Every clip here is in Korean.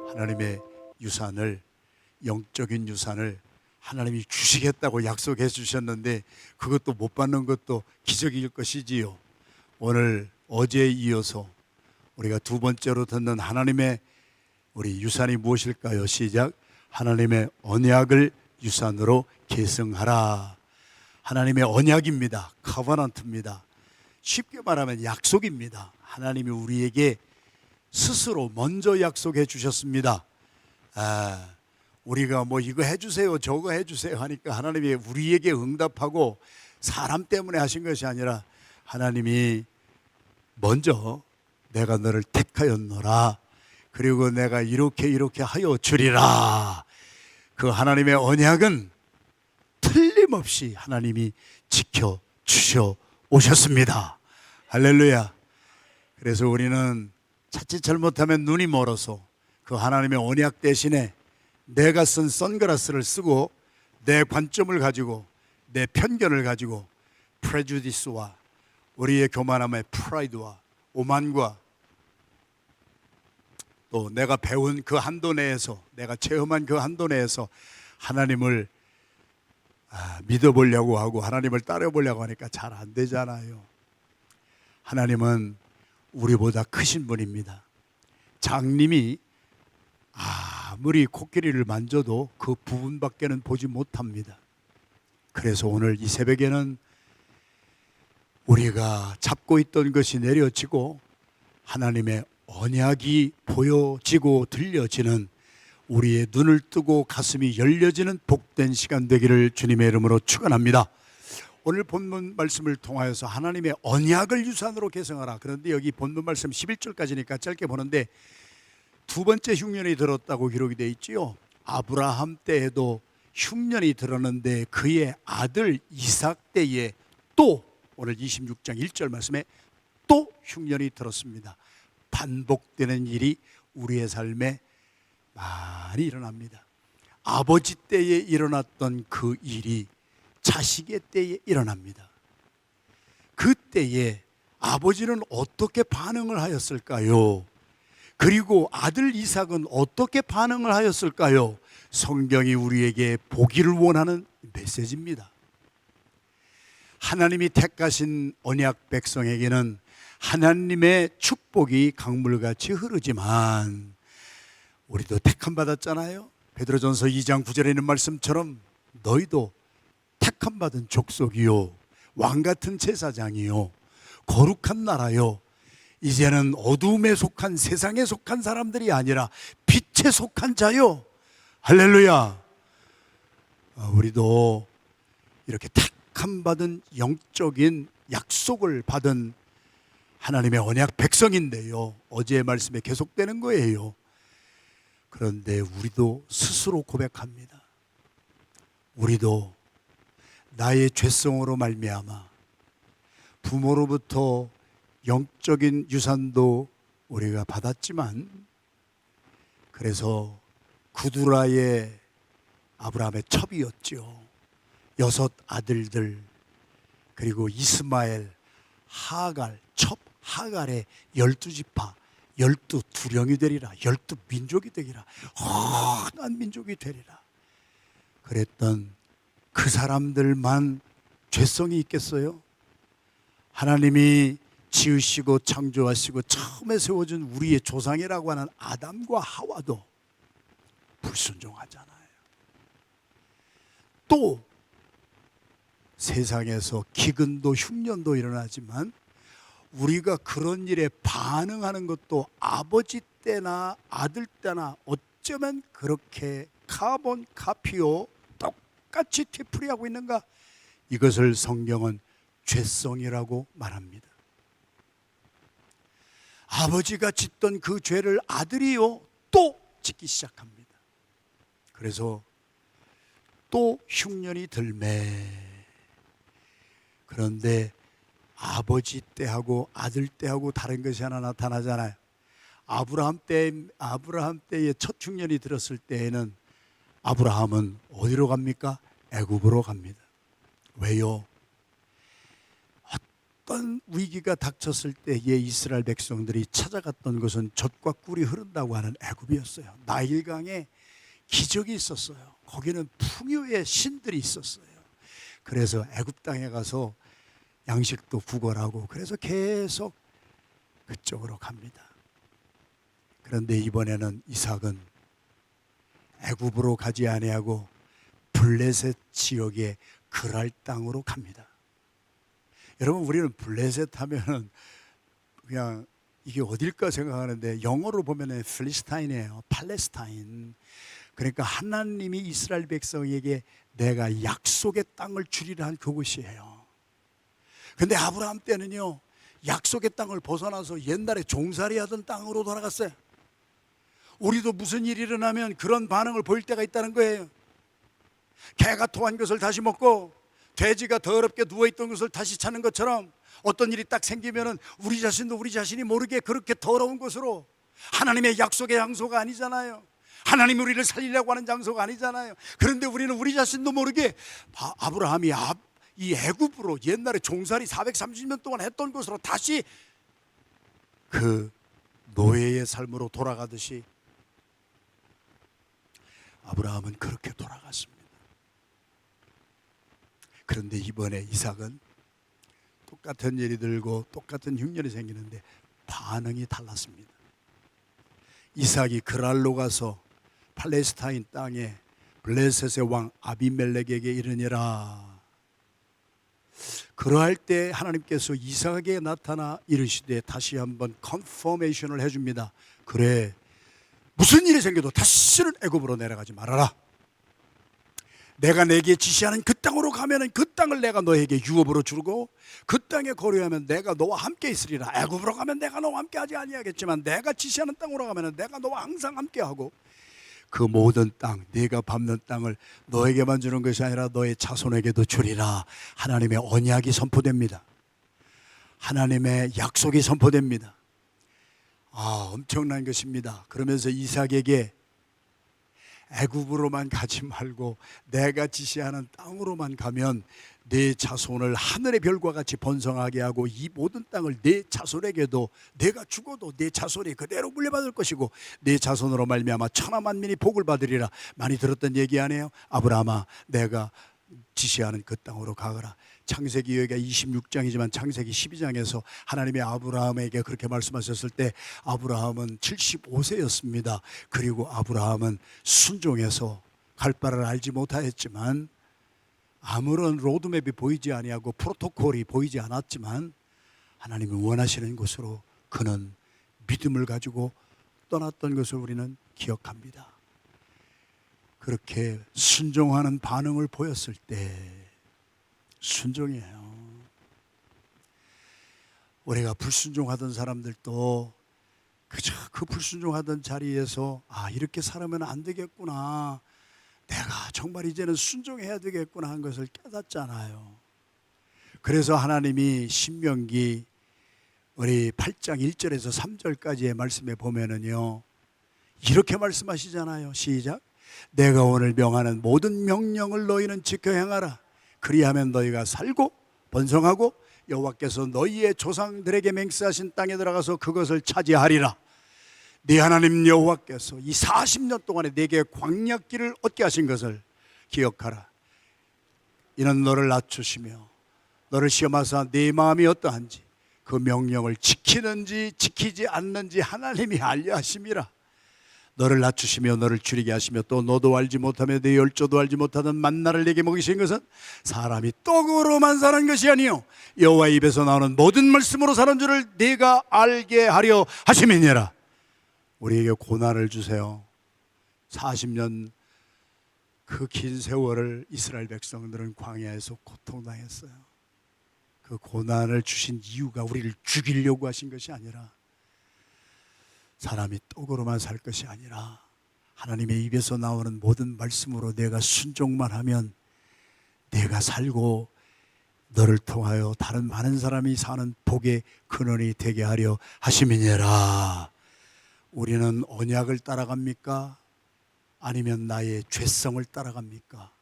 하나님의 유산을, 영적인 유산을 하나님이 주시겠다고 약속해 주셨는데 그것도 못 받는 것도 기적일 것이지요. 오늘 어제에 이어서 우리가 두 번째로 듣는 하나님의 우리 유산이 무엇일까요? 시작. 하나님의 언약을 유산으로 계승하라. 하나님의 언약입니다. 커버넌트입니다. 쉽게 말하면 약속입니다. 하나님이 우리에게 스스로 먼저 약속해 주셨습니다. 우리가 뭐 이거 해주세요 저거 해주세요 하니까 하나님이 우리에게 응답하고 사람 때문에 하신 것이 아니라 하나님이 먼저 내가 너를 택하였노라, 그리고 내가 이렇게 하여 주리라. 그 하나님의 언약은 틀림없이 하나님이 지켜주셔 오셨습니다. 할렐루야. 그래서 우리는 자칫 잘못하면 눈이 멀어서 그 하나님의 언약 대신에 내가 쓴 선글라스를 쓰고 내 관점을 가지고 내 편견을 가지고 프레주디스와 우리의 교만함의 프라이드와 오만과 또 내가 배운 그 한도 내에서, 내가 체험한 그 한도 내에서 하나님을 믿어보려고 하고 하나님을 따라보려고 하니까 잘 안 되잖아요. 하나님은 우리보다 크신 분입니다. 장님이 아무리 코끼리를 만져도 그 부분밖에는 보지 못합니다. 그래서 오늘 이 새벽에는 우리가 잡고 있던 것이 내려지고 하나님의 언약이 보여지고 들려지는, 우리의 눈을 뜨고 가슴이 열려지는 복된 시간 되기를 주님의 이름으로 축원합니다. 오늘 본문 말씀을 통하여서 하나님의 언약을 유산으로 계승하라. 그런데 여기 본문 말씀 11절까지니까 짧게 보는데 두 번째 흉년이 들었다고 기록이 되어 있지요. 아브라함 때에도 흉년이 들었는데 그의 아들 이삭 때에 또, 오늘 26장 1절 말씀에 또 흉년이 들었습니다. 반복되는 일이 우리의 삶에 많이 일어납니다. 아버지 때에 일어났던 그 일이 자식의 때에 일어납니다. 그때에 아버지는 어떻게 반응을 하였을까요? 그리고 아들 이삭은 어떻게 반응을 하였을까요? 성경이 우리에게 보기를 원하는 메시지입니다. 하나님이 택하신 언약 백성에게는 하나님의 축복이 강물같이 흐르지만 우리도 택함 받았잖아요. 베드로전서 2장 9절에 있는 말씀처럼 너희도 택함 받은 족속이요 왕같은 제사장이요 거룩한 나라요, 이제는 어둠에 속한, 세상에 속한 사람들이 아니라 빛에 속한 자요. 할렐루야. 우리도 이렇게 택함 받은 영적인 약속을 받은 하나님의 언약 백성인데요, 어제의 말씀에 계속되는 거예요. 그런데 우리도 스스로 고백합니다. 우리도 나의 죄성으로 말미암아 부모로부터 영적인 유산도 우리가 받았지만, 그래서 구두라의 아브라함의 첩이었죠. 6 아들들, 그리고 이스마엘, 하갈, 첩 하갈의 12지파, 12두령이 되리라, 12민족이 되리라, 헌한 민족이 되리라. 그랬던 그 사람들만 죄성이 있겠어요? 하나님이 지으시고 창조하시고 처음에 세워준 우리의 조상이라고 하는 아담과 하와도 불순종하잖아요. 또 세상에서 기근도 흉년도 일어나지만 우리가 그런 일에 반응하는 것도 아버지 때나 아들 때나 어쩌면 그렇게 카본 카피오 똑같이 뒤풀이하고 있는가? 이것을 성경은 죄성이라고 말합니다. 아버지가 짓던 그 죄를 아들이요 또 짓기 시작합니다. 그래서 또 흉년이 들매. 그런데 아버지 때하고 아들 때하고 다른 것이 하나 나타나잖아요. 아브라함 때에 첫 흉년이 들었을 때에는 아브라함은 어디로 갑니까? 애굽으로 갑니다. 왜요? 어떤 위기가 닥쳤을 때에 이스라엘 백성들이 찾아갔던 것은 젖과 꿀이 흐른다고 하는 애굽이었어요. 나일강에 기적이 있었어요. 거기는 풍요의 신들이 있었어요. 그래서 애굽 땅에 가서 양식도 구걸하고 그래서 계속 그쪽으로 갑니다. 그런데 이번에는 이삭은 애굽으로 가지 아니하고 블레셋 지역의 그랄 땅으로 갑니다. 여러분, 우리는 블레셋 하면은 그냥 이게 어딜까 생각하는데 영어로 보면은 필리스타인이에요. 팔레스타인. 그러니까 하나님이 이스라엘 백성에게 내가 약속의 땅을 주리라 한 그곳이에요. 근데 아브라함 때는요, 약속의 땅을 벗어나서 옛날에 종살이 하던 땅으로 돌아갔어요. 우리도 무슨 일이 일어나면 그런 반응을 보일 때가 있다는 거예요. 개가 토한 것을 다시 먹고 돼지가 더럽게 누워있던 것을 다시 찾는 것처럼 어떤 일이 딱 생기면은 우리 자신도 우리 자신이 모르게 그렇게 더러운 것으로, 하나님의 약속의 장소가 아니잖아요. 하나님이 우리를 살리려고 하는 장소가 아니잖아요. 그런데 우리는 우리 자신도 모르게 아브라함이 이 애굽으로 옛날에 종살이 430년 동안 했던 것으로 다시 그 노예의 삶으로 돌아가듯이 아브라함은 그렇게 돌아갔습니다. 그런데 이번에 이삭은 똑같은 일이 들고 똑같은 흉년이 생기는데 반응이 달랐습니다. 이삭이 그랄로 가서 팔레스타인 땅에 블레셋의 왕 아비멜렉에게 이르니라. 그러할 때 하나님께서 이삭에게 나타나 이르시되 다시 한번 컨퍼메이션을 해줍니다. 그래, 무슨 일이 생겨도 다시는 애굽으로 내려가지 말아라. 내가 내게 지시하는 그 땅으로 가면은 그 땅을 내가 너에게 유업으로 주고 그 땅에 거류하면 내가 너와 함께 있으리라. 애굽으로 가면 내가 너와 함께 하지 아니하겠지만 내가 지시하는 땅으로 가면은 내가 너와 항상 함께 하고 그 모든 땅, 네가 밟는 땅을 너에게만 주는 것이 아니라 너의 자손에게도 주리라. 하나님의 언약이 선포됩니다. 하나님의 약속이 선포됩니다. 엄청난 것입니다. 그러면서 이삭에게 애굽으로만 가지 말고 내가 지시하는 땅으로만 가면 내 자손을 하늘의 별과 같이 번성하게 하고 이 모든 땅을 내 자손에게도, 내가 죽어도 내 자손이 그대로 물려받을 것이고 내 자손으로 말미암아 천하 만민이 복을 받으리라. 많이 들었던 얘기 아니에요? 아브라함아, 내가 지시하는 그 땅으로 가거라. 창세기 여기가 26장이지만 창세기 12장에서 하나님이 아브라함에게 그렇게 말씀하셨을 때 아브라함은 75세였습니다. 그리고 아브라함은 순종해서 갈 바를 알지 못하였지만 아무런 로드맵이 보이지 아니하고 프로토콜이 보이지 않았지만 하나님이 원하시는 곳으로 그는 믿음을 가지고 떠났던 것을 우리는 기억합니다. 그렇게 순종하는 반응을 보였을 때 순종이에요. 우리가 불순종하던 사람들도 그저 그 불순종하던 자리에서 이렇게 살면 안 되겠구나, 내가 정말 이제는 순종해야 되겠구나 한 것을 깨닫잖아요. 그래서 하나님이 신명기 우리 8장 1절에서 3절까지의 말씀에 보면은요, 이렇게 말씀하시잖아요. 시작. 내가 오늘 명하는 모든 명령을 너희는 지켜 행하라. 그리하면 너희가 살고 번성하고 여호와께서 너희의 조상들에게 맹세하신 땅에 들어가서 그것을 차지하리라. 네 하나님 여호와께서 이 40년 동안에 네게 광야길을 얻게 하신 것을 기억하라. 이는 너를 낮추시며 너를 시험하사 네 마음이 어떠한지 그 명령을 지키는지 지키지 않는지 하나님이 알려 하심이라. 너를 낮추시며 너를 줄이게 하시며 또 너도 알지 못하며 내 열조도 알지 못하던 만나를 내게 먹이신 것은 사람이 떡으로만 사는 것이 아니요 여호와의 입에서 나오는 모든 말씀으로 사는 줄을 네가 알게 하려 하심이니라. 우리에게 고난을 주세요. 40년 그 긴 세월을 이스라엘 백성들은 광야에서 고통당했어요. 그 고난을 주신 이유가 우리를 죽이려고 하신 것이 아니라, 사람이 떡으로만 살 것이 아니라 하나님의 입에서 나오는 모든 말씀으로 내가 순종만 하면 내가 살고 너를 통하여 다른 많은 사람이 사는 복의 근원이 되게 하려 하심이니라. 우리는 언약을 따라갑니까? 아니면 나의 죄성을 따라갑니까?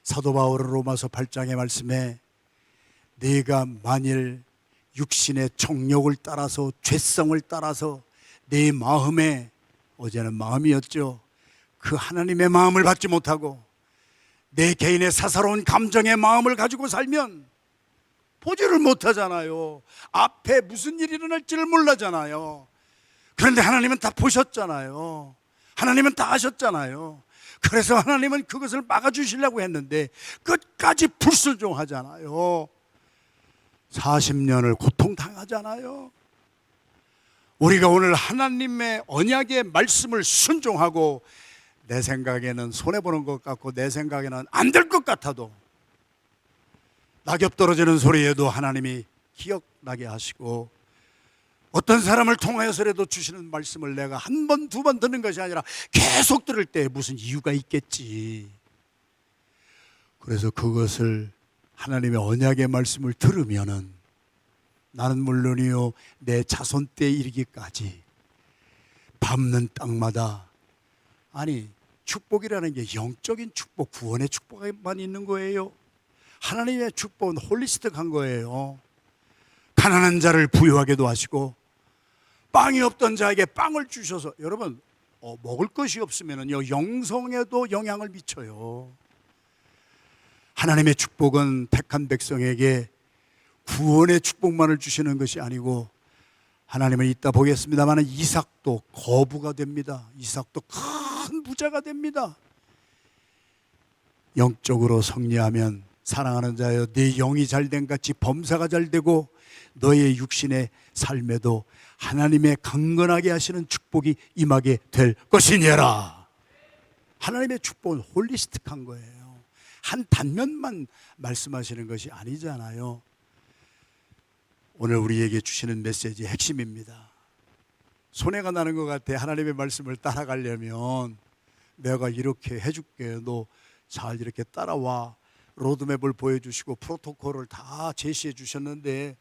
사도 바울은 로마서 8장의 말씀에 네가 만일 육신의 정욕을 따라서 죄성을 따라서 내 마음에, 어제는 마음이었죠, 그 하나님의 마음을 받지 못하고 내 개인의 사사로운 감정의 마음을 가지고 살면 보지를 못하잖아요. 앞에 무슨 일이 일어날지를 몰라잖아요. 그런데 하나님은 다 보셨잖아요. 하나님은 다 아셨잖아요. 그래서 하나님은 그것을 막아주시려고 했는데 끝까지 불순종하잖아요. 40년을 고통당하잖아요. 우리가 오늘 하나님의 언약의 말씀을 순종하고, 내 생각에는 손해보는 것 같고 내 생각에는 안 될 것 같아도 낙엽 떨어지는 소리에도 하나님이 기억나게 하시고, 어떤 사람을 통하여서라도 주시는 말씀을 내가 한 번, 두 번 듣는 것이 아니라 계속 들을 때 무슨 이유가 있겠지. 그래서 그것을, 하나님의 언약의 말씀을 들으면은 나는 물론이요 내 자손 때에 이르기까지 밟는 땅마다, 아니 축복이라는 게 영적인 축복, 구원의 축복만 있는 거예요. 하나님의 축복은 홀리스틱한 거예요. 가난한 자를 부유하게도 하시고 빵이 없던 자에게 빵을 주셔서, 여러분 먹을 것이 없으면요 영성에도 영향을 미쳐요. 하나님의 축복은 택한 백성에게 구원의 축복만을 주시는 것이 아니고, 하나님은 이따 보겠습니다만 이삭도 거부가 됩니다. 이삭도 큰 부자가 됩니다. 영적으로 승리하면, 사랑하는 자여 네 영이 잘된 같이 범사가 잘되고 너의 육신의 삶에도 하나님의 강건하게 하시는 축복이 임하게 될 것이니라. 하나님의 축복은 홀리스틱한 거예요. 한 단면만 말씀하시는 것이 아니잖아요. 오늘 우리에게 주시는 메시지의 핵심입니다. 손해가 나는 것 같아. 하나님의 말씀을 따라가려면 내가 이렇게 해줄게, 너 잘 이렇게 따라와, 로드맵을 보여주시고 프로토콜을 다 제시해 주셨는데,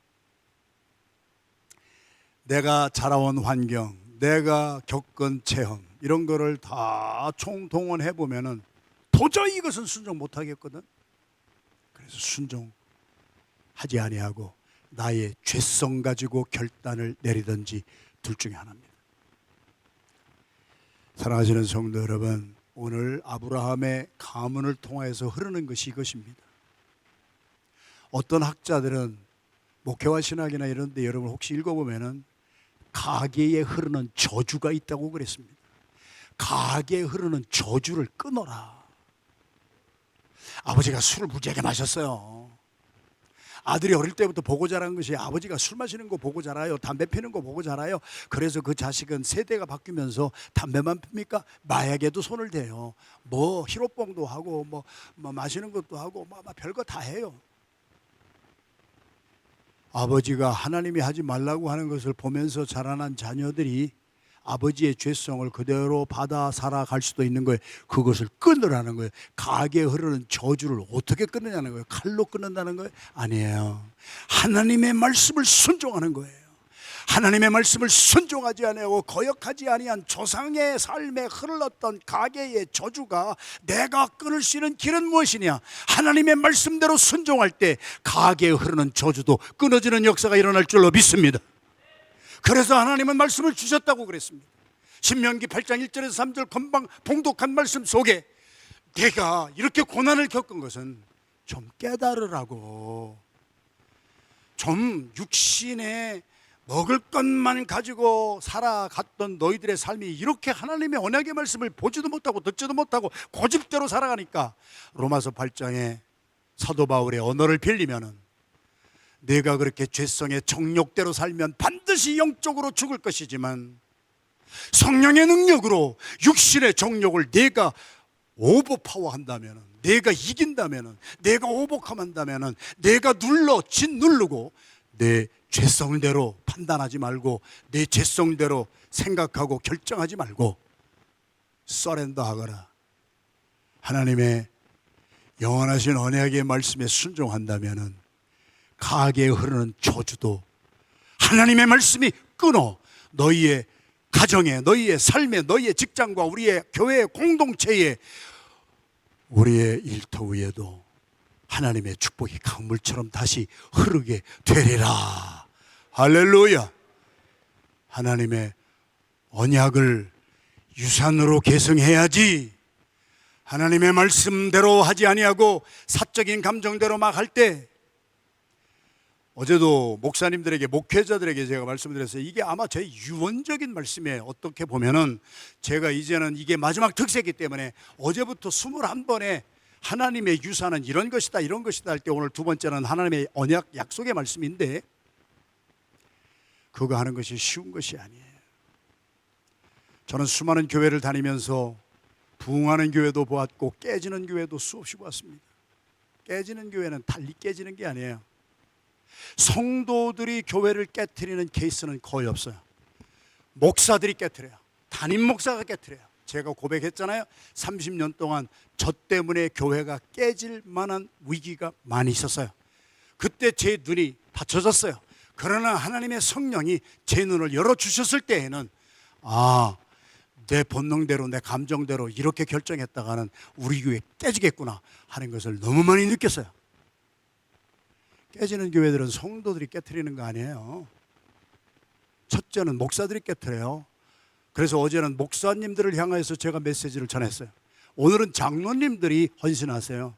내가 자라온 환경, 내가 겪은 체험, 이런 거를 다 총동원해 보면은 도저히 이것은 순종 못 하겠거든. 그래서 순종하지 아니하고 나의 죄성 가지고 결단을 내리든지 둘 중에 하나입니다. 사랑하시는 성도 여러분, 오늘 아브라함의 가문을 통해서 흐르는 것이 이것입니다. 어떤 학자들은 목회와 신학이나 이런 데 여러분 혹시 읽어보면은 가계에 흐르는 저주가 있다고 그랬습니다. 가계에 흐르는 저주를 끊어라. 아버지가 술을 무지하게 마셨어요. 아들이 어릴 때부터 보고 자란 것이, 아버지가 술 마시는 거 보고 자라요, 담배 피는 거 보고 자라요. 그래서 그 자식은 세대가 바뀌면서 담배만 핍니까? 마약에도 손을 대요. 뭐 히로뽕도 하고 뭐 마시는 것도 하고 뭐 별거 다 해요. 아버지가 하나님이 하지 말라고 하는 것을 보면서 자라난 자녀들이 아버지의 죄성을 그대로 받아 살아갈 수도 있는 거예요. 그것을 끊으라는 거예요. 가게에 흐르는 저주를 어떻게 끊느냐는 거예요. 칼로 끊는다는 거예요? 아니에요. 하나님의 말씀을 순종하는 거예요. 하나님의 말씀을 순종하지 아니하고 거역하지 아니한 조상의 삶에 흘렀던 가계의 저주가 내가 끊을 수 있는 길은 무엇이냐? 하나님의 말씀대로 순종할 때 가계에 흐르는 저주도 끊어지는 역사가 일어날 줄로 믿습니다. 그래서 하나님은 말씀을 주셨다고 그랬습니다. 신명기 8장 1절에서 3절 금방 봉독한 말씀 속에 내가 이렇게 고난을 겪은 것은 좀 깨달으라고, 좀 육신에 먹을 것만 가지고 살아갔던 너희들의 삶이 이렇게 하나님의 언약의 말씀을 보지도 못하고 듣지도 못하고 고집대로 살아가니까, 로마서 8장에 사도 바울의 언어를 빌리면은 내가 그렇게 죄성의 정욕대로 살면 반드시 영적으로 죽을 것이지만 성령의 능력으로 육신의 정욕을 내가 오버파워한다면, 내가 이긴다면, 내가 오버컴한다면, 내가 짓누르고 내 죄성대로 판단하지 말고 내 죄성대로 생각하고 결정하지 말고 서렌더하거나 하나님의 영원하신 언약의 말씀에 순종한다면 가게에 흐르는 저주도 하나님의 말씀이 끊어 너희의 가정에, 너희의 삶에, 너희의 직장과 우리의 교회의 공동체에, 우리의 일터 위에도 하나님의 축복이 강물처럼 다시 흐르게 되리라. 할렐루야. 하나님의 언약을 유산으로 계승해야지. 하나님의 말씀대로 하지 아니하고 사적인 감정대로 막 할 때, 어제도 목사님들에게, 목회자들에게 제가 말씀드렸어요. 이게 아마 제 유언적인 말씀에, 어떻게 보면은 제가 이제는 이게 마지막 특세이기 때문에 어제부터 21번에 하나님의 유산은 이런 것이다 이런 것이다 할 때, 오늘 두 번째는 하나님의 언약 약속의 말씀인데, 그거 하는 것이 쉬운 것이 아니에요. 저는 수많은 교회를 다니면서 부흥하는 교회도 보았고 깨지는 교회도 수없이 보았습니다. 깨지는 교회는 달리 깨지는 게 아니에요. 성도들이 교회를 깨트리는 케이스는 거의 없어요. 목사들이 깨트려요. 담임 목사가 깨트려요. 제가 고백했잖아요. 30년 동안 저 때문에 교회가 깨질 만한 위기가 많이 있었어요. 그때 제 눈이 닫혀졌어요. 그러나 하나님의 성령이 제 눈을 열어주셨을 때에는, 내 본능대로, 내 감정대로 이렇게 결정했다가는 우리 교회 깨지겠구나 하는 것을 너무 많이 느꼈어요. 깨지는 교회들은 성도들이 깨트리는 거 아니에요. 첫째는 목사들이 깨트려요. 그래서 어제는 목사님들을 향해서 제가 메시지를 전했어요. 오늘은 장로님들이 헌신하세요.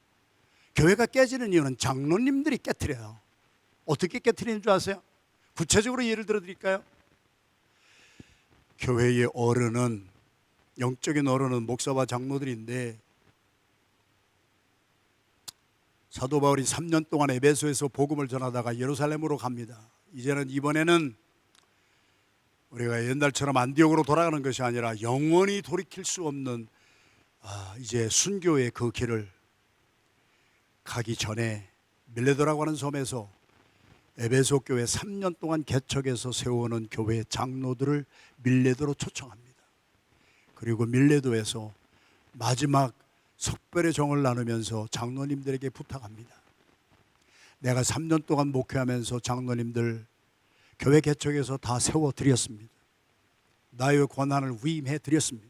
교회가 깨지는 이유는 장로님들이 깨트려요. 어떻게 깨트리는 줄 아세요? 구체적으로 예를 들어 드릴까요? 교회의 어른은, 영적인 어른은 목사와 장로들인데, 사도 바울이 3년 동안 에베소에서 복음을 전하다가 예루살렘으로 갑니다. 이번에는 우리가 옛날처럼 안디옥으로 돌아가는 것이 아니라 영원히 돌이킬 수 없는 이제 순교의 그 길을 가기 전에 밀레도라고 하는 섬에서 에베소 교회 3년 동안 개척해서 세워놓은 교회 장로들을 밀레도로 초청합니다. 그리고 밀레도에서 마지막 석별의 정을 나누면서 장로님들에게 부탁합니다. 내가 3년 동안 목회하면서 장로님들 교회 개척에서 다 세워드렸습니다. 나의 권한을 위임해드렸습니다.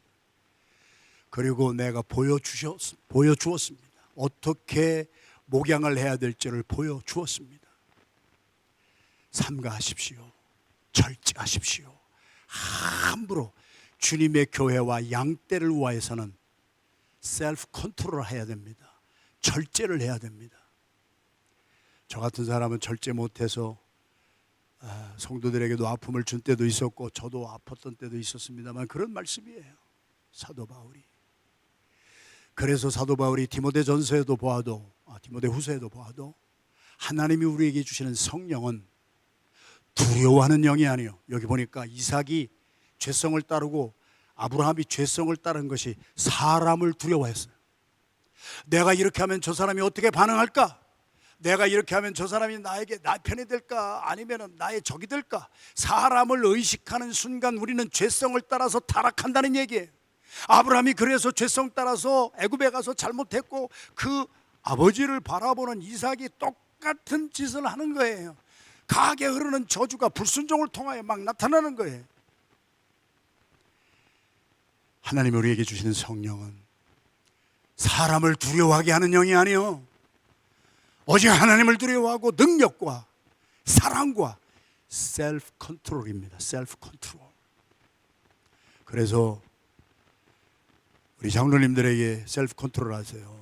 그리고 내가 보여주었습니다. 어떻게 목양을 해야 될지를 보여주었습니다. 삼가하십시오. 절제하십시오. 함부로 주님의 교회와 양떼를 위해서는 셀프 컨트롤을 해야 됩니다. 절제를 해야 됩니다. 저 같은 사람은 절제 못해서 성도들에게도 아픔을 준 때도 있었고 저도 아팠던 때도 있었습니다만, 그런 말씀이에요, 사도 바울이. 그래서 사도 바울이 디모데전서에도 보아도, 디모데후서에도 보아도, 하나님이 우리에게 주시는 성령은 두려워하는 영이 아니에요. 여기 보니까 이삭이 죄성을 따르고 아브라함이 죄성을 따른 것이 사람을 두려워했어요. 내가 이렇게 하면 저 사람이 어떻게 반응할까? 내가 이렇게 하면 저 사람이 나에게 나 편이 될까? 아니면 나의 적이 될까? 사람을 의식하는 순간 우리는 죄성을 따라서 타락한다는 얘기예요. 아브라함이 그래서 죄성 따라서 애굽에 가서 잘못했고, 그 아버지를 바라보는 이삭이 똑같은 짓을 하는 거예요. 강하게 흐르는 저주가 불순종을 통하여 막 나타나는 거예요. 하나님이 우리에게 주시는 성령은 사람을 두려워하게 하는 영이 아니요, 오직 하나님을 두려워하고 능력과 사랑과 셀프 컨트롤입니다. 셀프 컨트롤. 그래서 우리 장로님들에게 셀프 컨트롤 하세요.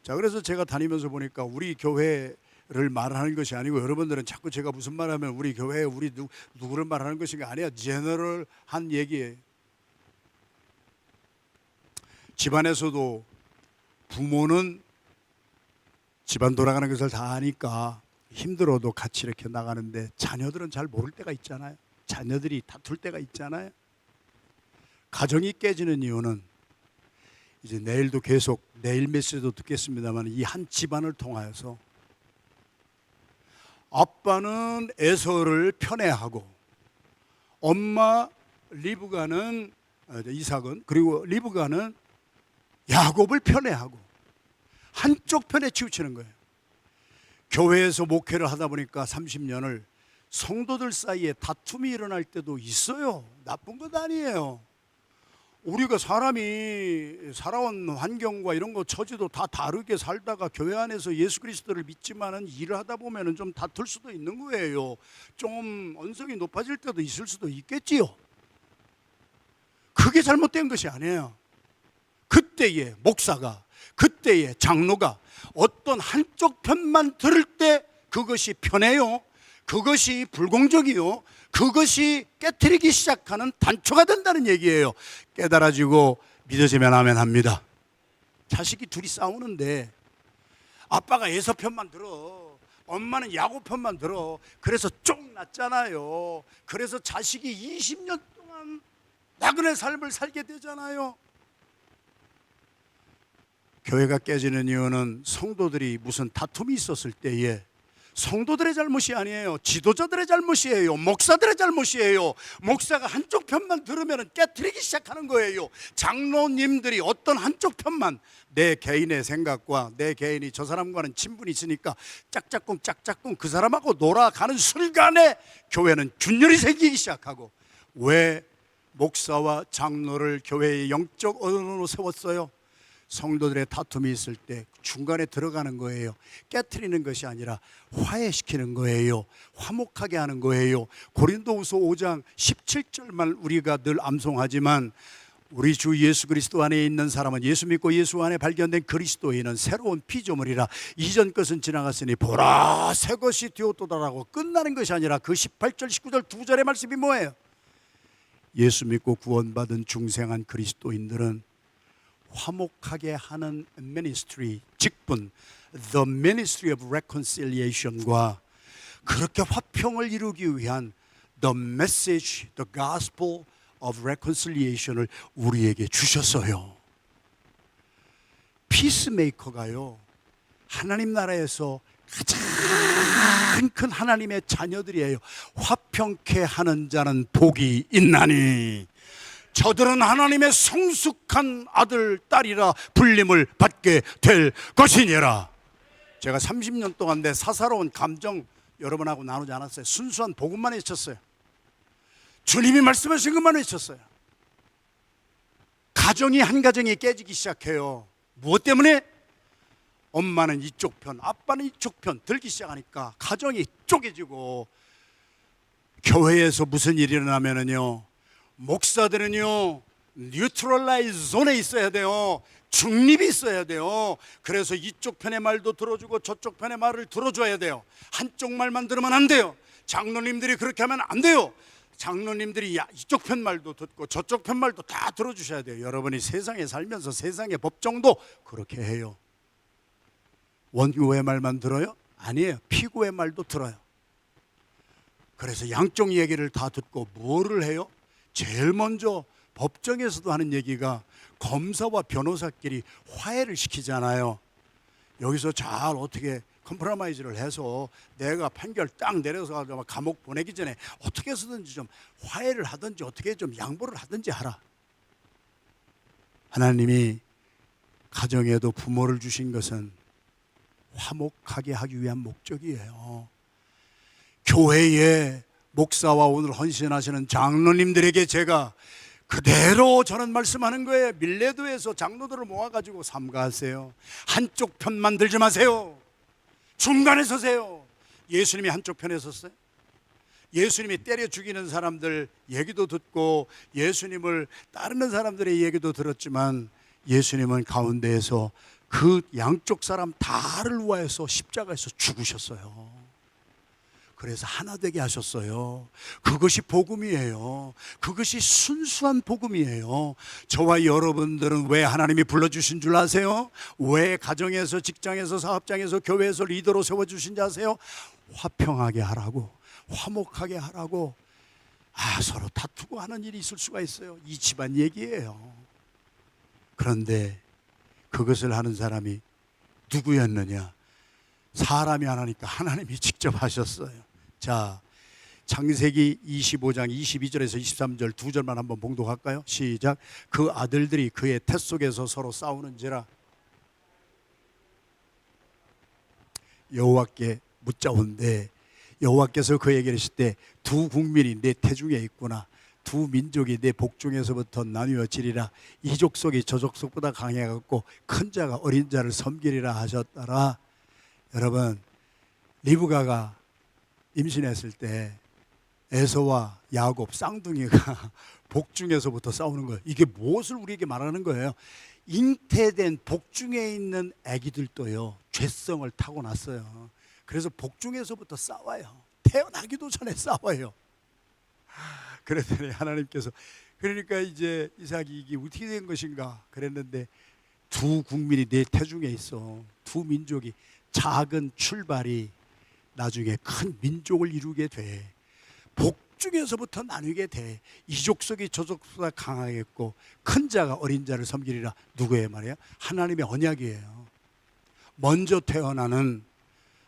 자, 그래서 제가 다니면서 보니까 우리 교회를 말하는 것이 아니고, 여러분들은 자꾸 제가 무슨 말하면 우리 교회, 우리 누구를 말하는 것인가 아니야. 제너럴한 얘기예요. 집안에서도 부모는 집안 돌아가는 것을 다 아니까 힘들어도 같이 이렇게 나가는데, 자녀들은 잘 모를 때가 있잖아요. 자녀들이 다툴 때가 있잖아요. 가정이 깨지는 이유는, 이제 내일도 계속 내일 메시지도 듣겠습니다만, 이 한 집안을 통하여서 아빠는 에서를 편애하고, 엄마 리브가는, 이삭은, 그리고 리브가는 야곱을 편애하고 한쪽 편에 치우치는 거예요. 교회에서 목회를 하다 보니까 30년을 성도들 사이에 다툼이 일어날 때도 있어요. 나쁜 것 아니에요. 우리가 사람이 살아온 환경과 이런 거 처지도 다 다르게 살다가 교회 안에서 예수 그리스도를 믿지만은 일을 하다 보면은 좀 다툴 수도 있는 거예요. 좀 언성이 높아질 때도 있을 수도 있겠지요. 그게 잘못된 것이 아니에요. 그때의 목사가, 그때의 장로가 어떤 한쪽 편만 들을 때 그것이 편해요. 그것이 불공정이요. 그것이 깨트리기 시작하는 단초가 된다는 얘기예요. 깨달아지고 믿어지면 아멘 합니다. 자식이 둘이 싸우는데 아빠가 에서 편만 들어, 엄마는 야곱 편만 들어. 그래서 쫑 났잖아요. 그래서 자식이 20년 동안 나그네 삶을 살게 되잖아요. 교회가 깨지는 이유는 성도들이 무슨 다툼이 있었을 때에 성도들의 잘못이 아니에요. 지도자들의 잘못이에요. 목사들의 잘못이에요. 목사가 한쪽 편만 들으면 깨트리기 시작하는 거예요. 장로님들이 어떤 한쪽 편만, 내 개인의 생각과 내 개인이 저 사람과는 친분이 있으니까 짝짝꿍 그 사람하고 놀아가는 순간에 교회는 균열이 생기기 시작하고, 왜 목사와 장로를 교회의 영적 언어로 세웠어요? 성도들의 다툼이 있을 때 중간에 들어가는 거예요. 깨트리는 것이 아니라 화해시키는 거예요. 화목하게 하는 거예요. 고린도후서 5장 17절만 우리가 늘 암송하지만, 우리 주 예수 그리스도 안에 있는 사람은, 예수 믿고 예수 안에 발견된 그리스도인은 새로운 피조물이라 이전 것은 지나갔으니 보라 새 것이 되었도다라고 끝나는 것이 아니라 그 18절 19절 두 절의 말씀이 뭐예요? 예수 믿고 구원받은 중생한 그리스도인들은 화목하게 하는 ministry, 직분, the ministry of reconciliation과 그렇게 화평을 이루기 위한 the message, the gospel of reconciliation을 우리에게 주셨어요. 피스메이커가요, 하나님 나라에서 가장 큰 하나님의 자녀들이에요. 화평케 하는 자는 복이 있나니 저들은 하나님의 성숙한 아들, 딸이라 불림을 받게 될 것이니라. 제가 30년 동안 내 사사로운 감정 여러분하고 나누지 않았어요. 순수한 복음만 외쳤어요. 주님이 말씀하신 것만 외쳤어요. 가정이 한 가정이 깨지기 시작해요. 무엇 때문에? 엄마는 이쪽 편, 아빠는 이쪽 편 들기 시작하니까 가정이 쪼개지고, 교회에서 무슨 일이 일어나면은요, 목사들은요 뉴트럴라이즈 존에 있어야 돼요. 중립이 있어야 돼요. 그래서 이쪽 편의 말도 들어주고 저쪽 편의 말을 들어줘야 돼요. 한쪽 말만 들으면 안 돼요. 장로님들이 그렇게 하면 안 돼요. 장로님들이 이쪽 편 말도 듣고 저쪽 편 말도 다 들어주셔야 돼요. 여러분이 세상에 살면서 세상의 법정도 그렇게 해요. 원고의 말만 들어요? 아니에요. 피고의 말도 들어요. 그래서 양쪽 얘기를 다 듣고 뭐를 해요? 제일 먼저 법정에서도 하는 얘기가 검사와 변호사끼리 화해를 시키잖아요. 여기서 잘 어떻게 컴프로마이즈를 해서 내가 판결 딱 내려서 감옥 보내기 전에 어떻게 해서든지 좀 화해를 하든지 어떻게 좀 양보를 하든지 하라. 하나님이 가정에도 부모를 주신 것은 화목하게 하기 위한 목적이에요. 교회에 목사와 오늘 헌신하시는 장로님들에게 제가 그대로 저는 말씀하는 거예요. 밀레도에서 장로들을 모아가지고 삼가하세요. 한쪽 편만 들지 마세요. 중간에 서세요. 예수님이 한쪽 편에 섰어요. 예수님이 때려 죽이는 사람들 얘기도 듣고 예수님을 따르는 사람들의 얘기도 들었지만, 예수님은 가운데에서 그 양쪽 사람 다를 위하여서 십자가에서 죽으셨어요. 그래서 하나 되게 하셨어요. 그것이 복음이에요. 그것이 순수한 복음이에요. 저와 여러분들은 왜 하나님이 불러주신 줄 아세요? 왜 가정에서, 직장에서, 사업장에서, 교회에서 리더로 세워주신지 아세요? 화평하게 하라고, 화목하게 하라고. 서로 다투고 하는 일이 있을 수가 있어요. 이 집안 얘기예요. 그런데 그것을 하는 사람이 누구였느냐? 사람이 안 하니까 하나님이 직접 하셨어요. 자, 창세기 25장 22절에서 23절 두 절만 한번 봉독할까요? 시작. 그 아들들이 그의 태 속에서 서로 싸우는지라 여호와께 묻자온대, 여호와께서 그에게 이르시되 두 국민이 내 태중에 있구나. 두 민족이 내 복중에서부터 나뉘어지리라. 이 족속이 저 족속보다 강해갖고 큰 자가 어린 자를 섬기리라 하셨더라. 여러분, 리브가가 임신했을 때 에서와 야곱 쌍둥이가 복중에서부터 싸우는 거예요. 이게 무엇을 우리에게 말하는 거예요? 잉태된 복중에 있는 아기들도요, 죄성을 타고났어요. 그래서 복중에서부터 싸워요. 태어나기도 전에 싸워요. 그랬더니 하나님께서, 그러니까 이제 이삭이 이게 어떻게 된 것인가 그랬는데, 두 국민이 내 태중에 있어. 두 민족이 작은 출발이 나중에 큰 민족을 이루게 돼. 복중에서부터 나누게 돼. 이 족속이 저 족속보다 강하겠고 큰 자가 어린 자를 섬기리라. 누구의 말이에요? 하나님의 언약이에요. 먼저 태어나는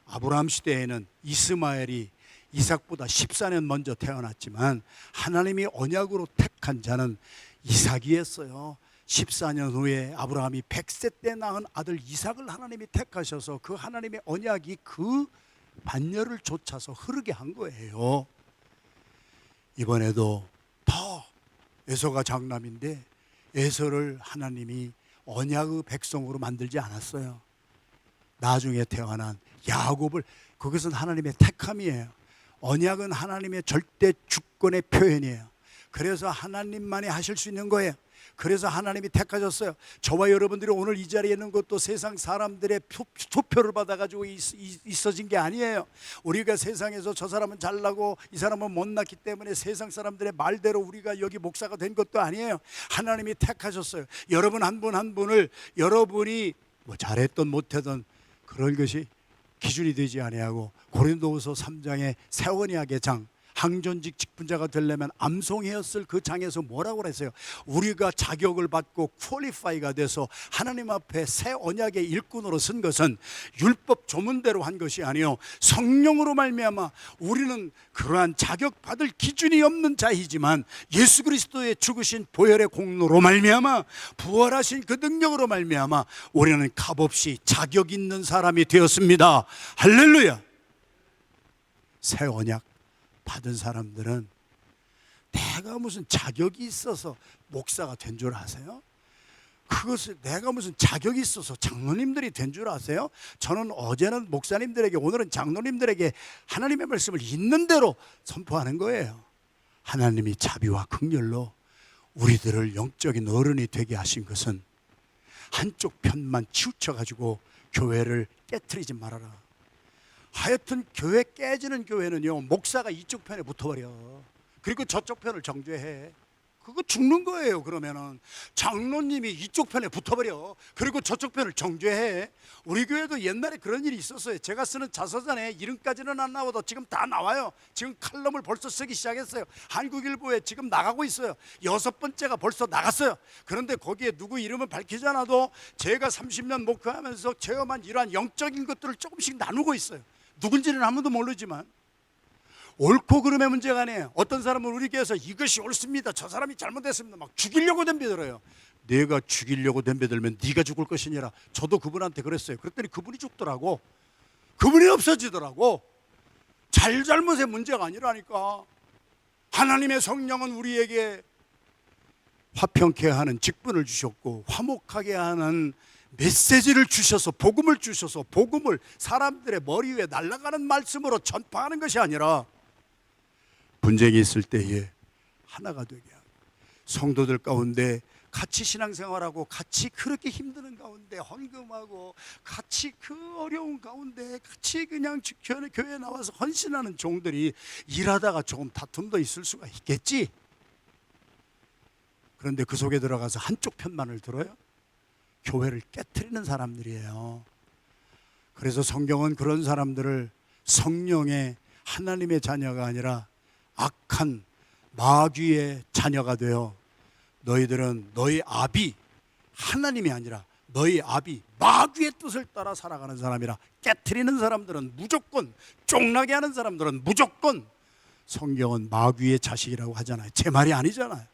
아브라함 시대에는 이스마엘이 이삭보다 14년 먼저 태어났지만 하나님이 언약으로 택한 자는 이삭이었어요. 14년 후에 아브라함이 100세 때 낳은 아들 이삭을 하나님이 택하셔서 그 하나님의 언약이 그 반열을 쫓아서 흐르게 한 거예요. 이번에도 더 에서가 장남인데 에서를 하나님이 언약의 백성으로 만들지 않았어요. 나중에 태어난 야곱을, 그것은 하나님의 택함이에요. 언약은 하나님의 절대 주권의 표현이에요. 그래서 하나님만이 하실 수 있는 거예요. 그래서 하나님이 택하셨어요. 저와 여러분들이 오늘 이 자리에 있는 것도 세상 사람들의 투표를 받아가지고 있어진 게 아니에요. 우리가 세상에서 저 사람은 잘나고 이 사람은 못났기 때문에 세상 사람들의 말대로 우리가 여기 목사가 된 것도 아니에요. 하나님이 택하셨어요. 여러분 한 분 한 분을 여러분이 뭐 잘했던 못했던 그런 것이 기준이 되지 아니하고, 고린도후서 3장의 새 언약의 장, 항존직 직분자가 되려면 암송이었을 그 장에서 뭐라고 그랬어요? 우리가 자격을 받고 퀄리파이가 돼서 하나님 앞에 새 언약의 일꾼으로 선 것은 율법 조문대로 한 것이 아니요 성령으로 말미암아 우리는 그러한 자격받을 기준이 없는 자이지만 예수 그리스도의 죽으신 보혈의 공로로 말미암아 부활하신 그 능력으로 말미암아 우리는 값없이 자격 있는 사람이 되었습니다. 할렐루야. 새 언약 받은 사람들은 내가 무슨 자격이 있어서 목사가 된 줄 아세요? 그것을 내가 무슨 자격이 있어서 장로님들이 된 줄 아세요? 저는 어제는 목사님들에게, 오늘은 장로님들에게 하나님의 말씀을 있는 대로 선포하는 거예요. 하나님이 자비와 긍휼로 우리들을 영적인 어른이 되게 하신 것은 한쪽 편만 치우쳐가지고 교회를 깨트리지 말아라. 하여튼 교회 깨지는 교회는요, 목사가 이쪽 편에 붙어버려. 그리고 저쪽 편을 정죄해. 그거 죽는 거예요. 그러면은 장로님이 이쪽 편에 붙어버려. 그리고 저쪽 편을 정죄해. 우리 교회도 옛날에 그런 일이 있었어요. 제가 쓰는 자서전에 이름까지는 안 나와도 지금 다 나와요. 지금 칼럼을 벌써 쓰기 시작했어요. 한국일보에 지금 나가고 있어요. 6번째가 벌써 나갔어요. 그런데 거기에 누구 이름은 밝히지 않아도 제가 30년 목회하면서 체험한 이러한 영적인 것들을 조금씩 나누고 있어요. 누군지는 아무도 모르지만 옳고 그름의 문제가 아니에요. 어떤 사람은 우리 교회에서 이것이 옳습니다, 저 사람이 잘못했습니다 막 죽이려고 덤벼들어요. 내가 죽이려고 덤벼들면 네가 죽을 것이니라. 저도 그분한테 그랬어요. 그랬더니 그분이 죽더라고. 그분이 없어지더라고. 잘못의 문제가 아니라니까. 하나님의 성령은 우리에게 화평케 하는 직분을 주셨고 화목하게 하는 메시지를 주셔서 복음을 주셔서 복음을 사람들의 머리 위에 날아가는 말씀으로 전파하는 것이 아니라 분쟁이 있을 때에 하나가 되게 하고, 성도들 가운데 같이 신앙생활하고 같이 그렇게 힘드는 가운데 헌금하고 같이 그 어려운 가운데 같이 그냥 교회에 나와서 헌신하는 종들이 일하다가 조금 다툼도 있을 수가 있겠지. 그런데 그 속에 들어가서 한쪽 편만을 들어요? 교회를 깨트리는 사람들이에요. 그래서 성경은 그런 사람들을 성령의 하나님의 자녀가 아니라 악한 마귀의 자녀가 되어 너희들은 너희 아비 하나님이 아니라 너희 아비 마귀의 뜻을 따라 살아가는 사람이라. 깨트리는 사람들은 무조건, 쫑나게 하는 사람들은 무조건 성경은 마귀의 자식이라고 하잖아요. 제 말이 아니잖아요.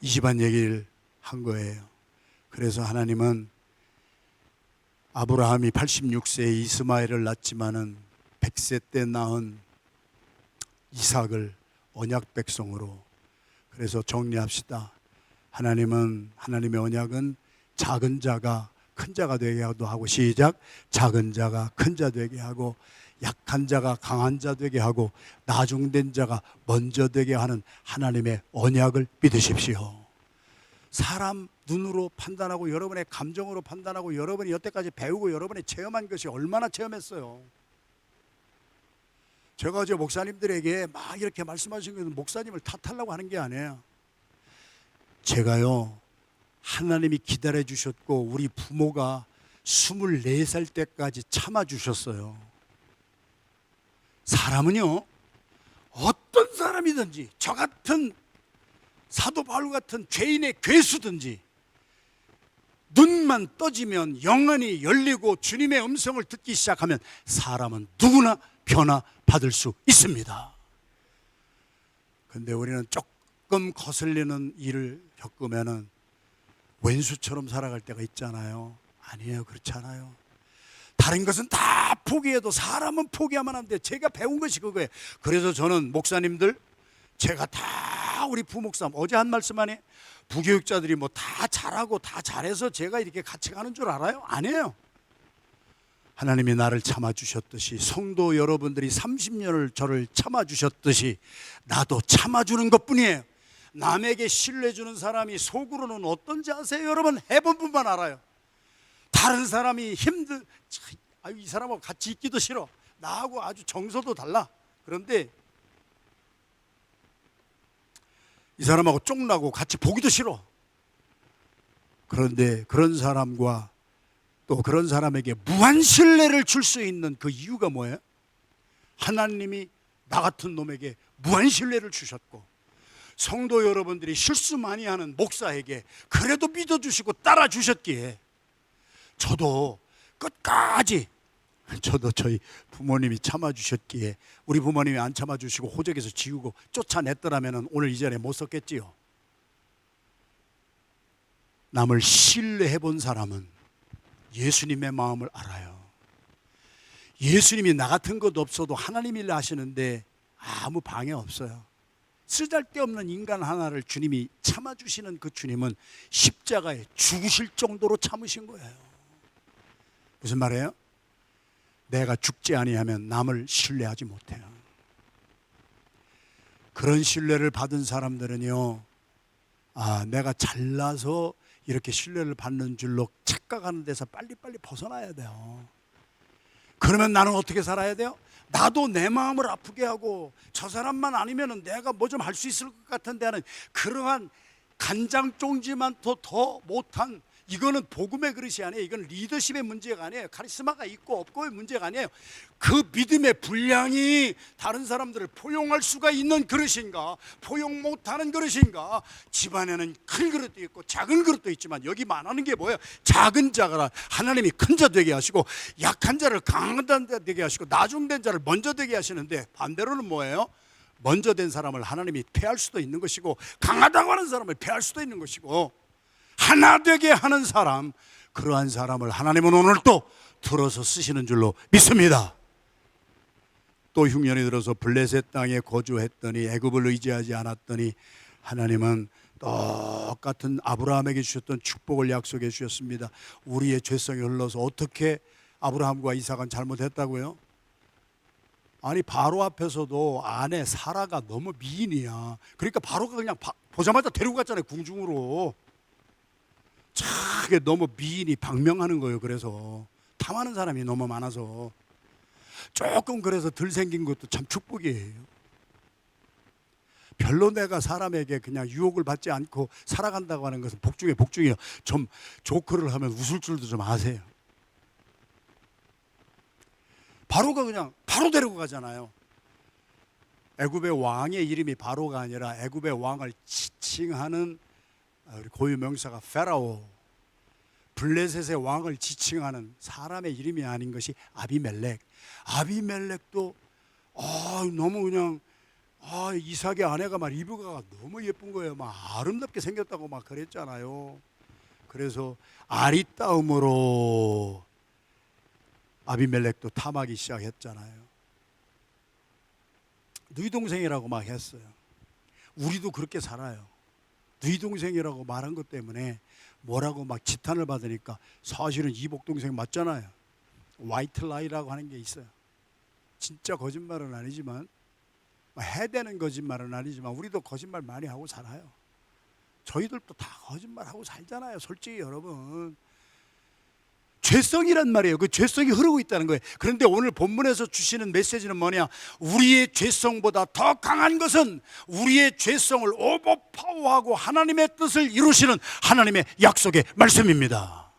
이 집안 얘기를 한 거예요. 그래서 하나님은 아브라함이 86세에 이스마엘을 낳지만은 100세 때 낳은 이삭을 언약 백성으로. 그래서 정리합시다. 하나님의 언약은 작은 자가 큰 자가 되게 하고, 시작. 작은 자가 큰 자 되게 하고, 약한 자가 강한 자 되게 하고, 나중된 자가 먼저 되게 하는 하나님의 언약을 믿으십시오. 사람 눈으로 판단하고, 여러분의 감정으로 판단하고, 여러분이 여태까지 배우고 여러분이 체험한 것이 얼마나 체험했어요. 제가 목사님들에게 막 이렇게 말씀하신 것은 목사님을 탓하려고 하는 게 아니에요. 제가요, 하나님이 기다려 주셨고 우리 부모가 24살 때까지 참아주셨어요. 사람은요, 어떤 사람이든지, 저 같은 사도 바울 같은 죄인의 괴수든지, 눈만 떠지면 영안이 열리고 주님의 음성을 듣기 시작하면 사람은 누구나 변화받을 수 있습니다. 그런데 우리는 조금 거슬리는 일을 겪으면은 왼수처럼 살아갈 때가 있잖아요. 아니에요, 그렇지 않아요. 다른 것은 다 포기해도 사람은 포기하면 안 돼요. 제가 배운 것이 그거예요. 그래서 저는 목사님들, 제가 다 우리 부목사 어제 한 말씀 안에 부교육자들이 뭐 다 잘하고 다 잘해서 제가 이렇게 같이 가는 줄 알아요? 아니에요. 하나님이 나를 참아주셨듯이, 성도 여러분들이 30년을 저를 참아주셨듯이 나도 참아주는 것뿐이에요. 남에게 신뢰주는 사람이 속으로는 어떤지 아세요? 여러분, 해본 분만 알아요. 다른 사람이 이 사람하고 같이 있기도 싫어, 나하고 아주 정서도 달라, 그런데 이 사람하고 쫑나고 같이 보기도 싫어. 그런데 그런 사람과 또 그런 사람에게 무한 신뢰를 줄 수 있는 그 이유가 뭐예요? 하나님이 나 같은 놈에게 무한 신뢰를 주셨고, 성도 여러분들이 실수 많이 하는 목사에게 그래도 믿어주시고 따라주셨기에 저도 끝까지, 저도 저희 부모님이 참아주셨기에, 우리 부모님이 안 참아주시고 호적에서 지우고 쫓아냈더라면 오늘 이 자리에 못 섰겠지요. 남을 신뢰해 본 사람은 예수님의 마음을 알아요. 예수님이 나 같은 것 없어도 하나님 일 하시는데 아무 방해 없어요. 쓰잘데없는 인간 하나를 주님이 참아주시는 그 주님은 십자가에 죽으실 정도로 참으신 거예요. 무슨 말이에요? 내가 죽지 아니하면 남을 신뢰하지 못해요. 그런 신뢰를 받은 사람들은요, 내가 잘나서 이렇게 신뢰를 받는 줄로 착각하는 데서 빨리빨리 벗어나야 돼요. 그러면 나는 어떻게 살아야 돼요? 나도 내 마음을 아프게 하고 저 사람만 아니면 내가 뭐 좀 할 수 있을 것 같은데 하는 그러한 간장종지만 더 못한, 이거는 복음의 그릇이 아니에요. 이건 리더십의 문제가 아니에요. 카리스마가 있고 없고의 문제가 아니에요. 그 믿음의 분량이 다른 사람들을 포용할 수가 있는 그릇인가, 포용 못하는 그릇인가. 집안에는 큰 그릇도 있고 작은 그릇도 있지만 여기 말하는 게 뭐예요? 작은 자가 하나님이 큰 자 되게 하시고, 약한 자를 강한 자 되게 하시고, 나중된 자를 먼저 되게 하시는데, 반대로는 뭐예요? 먼저 된 사람을 하나님이 패할 수도 있는 것이고, 강하다고 하는 사람을 패할 수도 있는 것이고, 하나 되게 하는 사람, 그러한 사람을 하나님은 오늘 또 들어서 쓰시는 줄로 믿습니다. 또 흉년이 들어서 블레셋 땅에 거주했더니, 애굽을 의지하지 않았더니 하나님은 똑같은 아브라함에게 주셨던 축복을 약속해 주셨습니다. 우리의 죄성이 흘러서 어떻게 아브라함과 이삭은 잘못했다고요? 아니, 바로 앞에서도 아내 사라가 너무 미인이야. 그러니까 바로가 그냥 보자마자 데리고 갔잖아요, 궁중으로. 차게 너무 미인이 방명하는 거예요. 그래서 탐하는 사람이 너무 많아서 조금, 그래서 덜 생긴 것도 참 축복이에요. 별로 내가 사람에게 그냥 유혹을 받지 않고 살아간다고 하는 것은 복 중에 복 중이에요. 좀 조크를 하면 웃을 줄도 좀 아세요. 바로가 그냥 바로 데리고 가잖아요. 애굽의 왕의 이름이 바로가 아니라 애굽의 왕을 지칭하는 우리 고유 명사가 페라오, 블레셋의 왕을 지칭하는 사람의 이름이 아닌 것이 아비멜렉. 아비멜렉도 너무 그냥 이삭의 아내가 막 리브가가 너무 예쁜 거예요. 막 아름답게 생겼다고 막 그랬잖아요. 그래서 아리따움으로 아비멜렉도 탐하기 시작했잖아요. 너희 동생이라고 막 했어요. 우리도 그렇게 살아요. 너희 동생이라고 말한 것 때문에 뭐라고 막 지탄을 받으니까 사실은 이복 동생 맞잖아요. 화이트 라이라고 하는 게 있어요. 진짜 거짓말은 아니지만, 해대는 거짓말은 아니지만 우리도 거짓말 많이 하고 살아요. 저희들도 다 거짓말하고 살잖아요. 솔직히 여러분, 죄성이란 말이에요. 그 죄성이 흐르고 있다는 거예요. 그런데 오늘 본문에서 주시는 메시지는 뭐냐? 우리의 죄성보다 더 강한 것은 우리의 죄성을 오버파워하고 하나님의 뜻을 이루시는 하나님의 약속의 말씀입니다.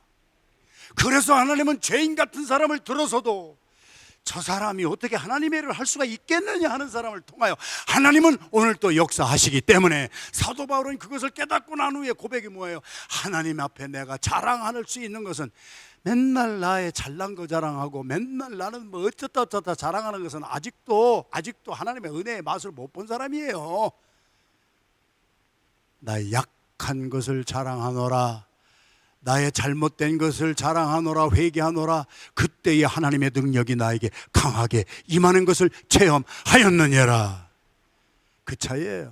그래서 하나님은 죄인 같은 사람을 들어서도 저 사람이 어떻게 하나님의 일을 할 수가 있겠느냐 하는 사람을 통하여 하나님은 오늘 또 역사하시기 때문에, 사도 바울은 그것을 깨닫고 난 후에 고백이 뭐예요? 하나님 앞에 내가 자랑할 수 있는 것은, 맨날 나의 잘난 거 자랑하고 맨날 나는 뭐 어쩌다 자랑하는 것은 아직도 하나님의 은혜의 맛을 못 본 사람이에요. 나의 약한 것을 자랑하노라, 나의 잘못된 것을 자랑하노라, 회개하노라. 그때의 하나님의 능력이 나에게 강하게 임하는 것을 체험하였느니라. 그 차이예요.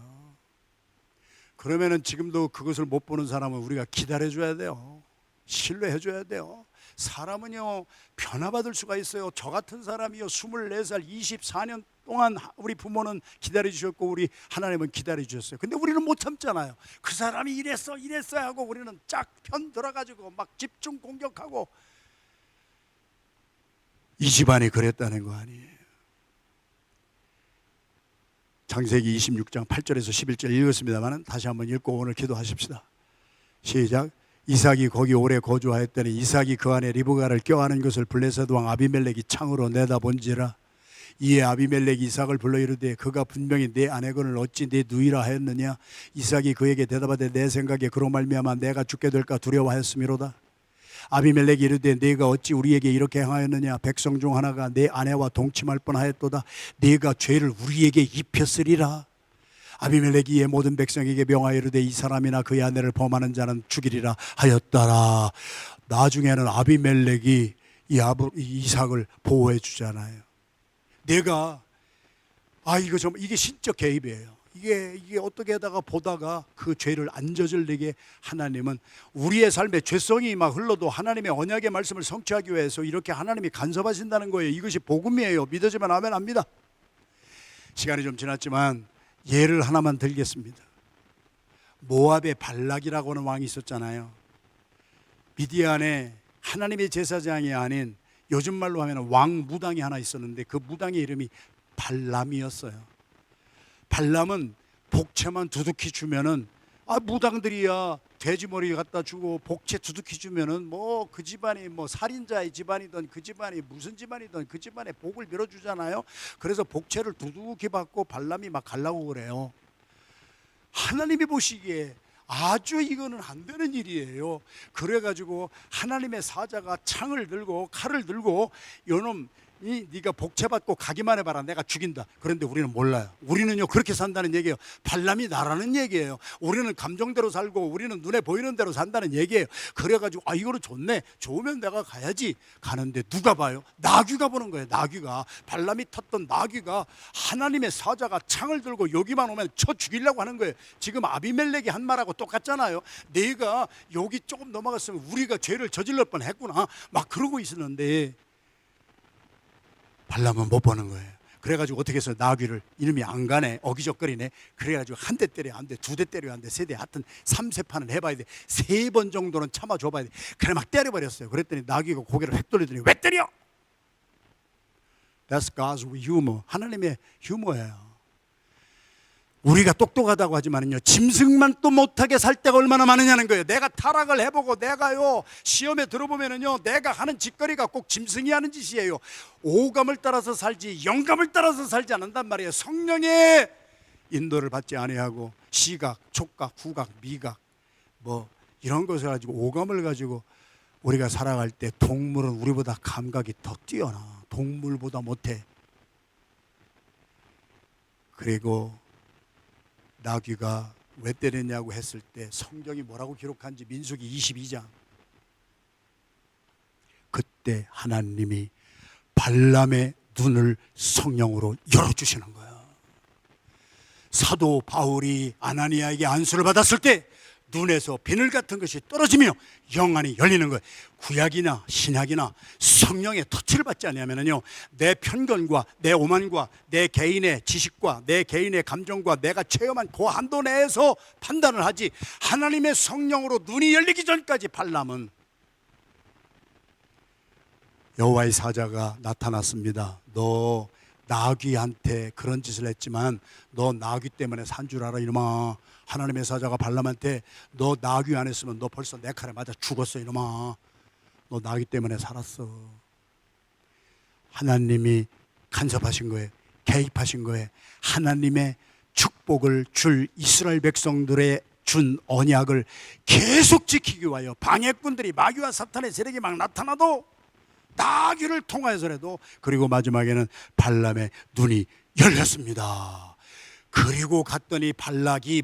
그러면은 지금도 그것을 못 보는 사람은 우리가 기다려줘야 돼요. 신뢰해줘야 돼요. 사람은요, 변화받을 수가 있어요. 저 같은 사람이요, 24살 24년 동안 우리 부모는 기다려주셨고 우리 하나님은 기다려주셨어요. 근데 우리는 못 참잖아요. 그 사람이 이랬어 하고 우리는 쫙 편 들어가지고 막 집중 공격하고. 이 집안이 그랬다는 거 아니에요. 창세기 26장 8절에서 11절 읽었습니다만 다시 한번 읽고 오늘 기도하십시다. 시작. 이삭이 거기 오래 거주하였더니 이삭이 그 안에 리브가를 껴안은 것을 블레셋 왕 아비멜렉이 창으로 내다본지라. 이에 아비멜렉이 이삭을 불러 이르되 그가 분명히 내 아내건을 어찌 내 누이라 하였느냐. 이삭이 그에게 대답하되 내 생각에 그로 말미암아 내가 죽게 될까 두려워하였음이로다. 아비멜렉이 이르되 네가 어찌 우리에게 이렇게 행하였느냐. 백성 중 하나가 내 아내와 동침할 뻔하였도다. 네가 죄를 우리에게 입혔으리라. 아비멜렉이 이에 모든 백성에게 명하여 이르되 이 사람이나 그의 아내를 범하는 자는 죽이리라 하였더라. 나중에는 아비멜렉이 이 이삭을 보호해 주잖아요. 내가 이게 신적 개입이에요. 이게 어떻게 하다가 보다가 그 죄를 안 저질리게 하나님은 우리의 삶에 죄성이 막 흘러도 하나님의 언약의 말씀을 성취하기 위해서 이렇게 하나님이 간섭하신다는 거예요. 이것이 복음이에요. 믿어지면 아멘 합니다. 시간이 좀 지났지만 예를 하나만 들겠습니다. 모압의 발락이라고 하는 왕이 있었잖아요. 미디안에 하나님의 제사장이 아닌 요즘 말로 하면 왕 무당이 하나 있었는데 그 무당의 이름이 발람이었어요. 발람은 복채만 두둑히 주면은 무당들이야 돼지 머리 갖다 주고 복채 두둑히 주면은 뭐 그 집안이 뭐 살인자의 집안이든 그 집안이 무슨 집안이든 그 집안에 복을 밀어주잖아요. 그래서 복채를 두둑히 받고 발람이 막 가려고 그래요. 하나님이 보시기에 아주 이거는 안 되는 일이에요. 그래가지고 하나님의 사자가 창을 들고 칼을 들고 요놈 네가 복채받고 가기만 해봐라 내가 죽인다. 그런데 우리는 몰라요. 우리는요 그렇게 산다는 얘기예요. 발람이 나라는 얘기예요. 우리는 감정대로 살고 우리는 눈에 보이는 대로 산다는 얘기예요. 그래가지고 이거는 좋네, 좋으면 내가 가야지. 가는데 누가 봐요? 나귀가 보는 거예요. 나귀가, 발람이 탔던 나귀가 하나님의 사자가 창을 들고 여기만 오면 쳐 죽이려고 하는 거예요. 지금 아비멜렉이 한 말하고 똑같잖아요. 내가 여기 조금 넘어갔으면 우리가 죄를 저질러 뻔했구나 막 그러고 있었는데 발람은 못 보는 거예요. 그래가지고 어떻게 해서 나귀를, 이놈이 안 가네, 어기적거리네. 그래가지고 한 대 때려야 안 돼, 두 대 때려야 안 돼, 세 대, 하여튼 3세판은 해봐야 돼. 3번 정도는 참아줘봐야 돼. 그래 막 때려버렸어요. 그랬더니 나귀가 고개를 획 돌리더니 왜 때려? That's God's humor. 하나님의 유머예요. 우리가 똑똑하다고 하지만요 짐승만 또 못하게 살 때가 얼마나 많으냐는 거예요. 내가 타락을 해보고 내가요 시험에 들어보면은요 내가 하는 짓거리가 꼭 짐승이 하는 짓이에요. 오감을 따라서 살지 영감을 따라서 살지 않는단 말이에요. 성령의 인도를 받지 아니하고 시각, 촉각, 후각, 미각 뭐 이런 것을 가지고 오감을 가지고 우리가 살아갈 때 동물은 우리보다 감각이 더 뛰어나. 동물보다 못해. 그리고 나귀가 왜 때렸냐고 했을 때 성경이 뭐라고 기록한지 민수기 22장. 그때 하나님이 발람의 눈을 성령으로 열어주시는 거예요. 사도 바울이 아나니아에게 안수를 받았을 때 눈에서 비늘 같은 것이 떨어지며 영안이 열리는 거예요. 구약이나 신약이나 성령의 터치를 받지 않으면요, 내 편견과 내 오만과 내 개인의 지식과 내 개인의 감정과 내가 체험한 그 한도 내에서 판단을 하지, 하나님의 성령으로 눈이 열리기 전까지 발람은 여호와의 사자가 나타났습니다. 너 나귀한테 그런 짓을 했지만 너 나귀 때문에 산 줄 알아 이놈아. 하나님의 사자가 발람한테 너 나귀 안 했으면 너 벌써 내 칼에 맞아 죽었어 이놈아. 너 나귀 때문에 살았어. 하나님이 간섭하신 거예요. 개입하신 거예요. 하나님의 축복을 줄 이스라엘 백성들의 준 언약을 계속 지키기 위하여 방해꾼들이 마귀와 사탄의 세력이 막 나타나도 나귀를 통하여서라도, 그리고 마지막에는 발람의 눈이 열렸습니다. 그리고 갔더니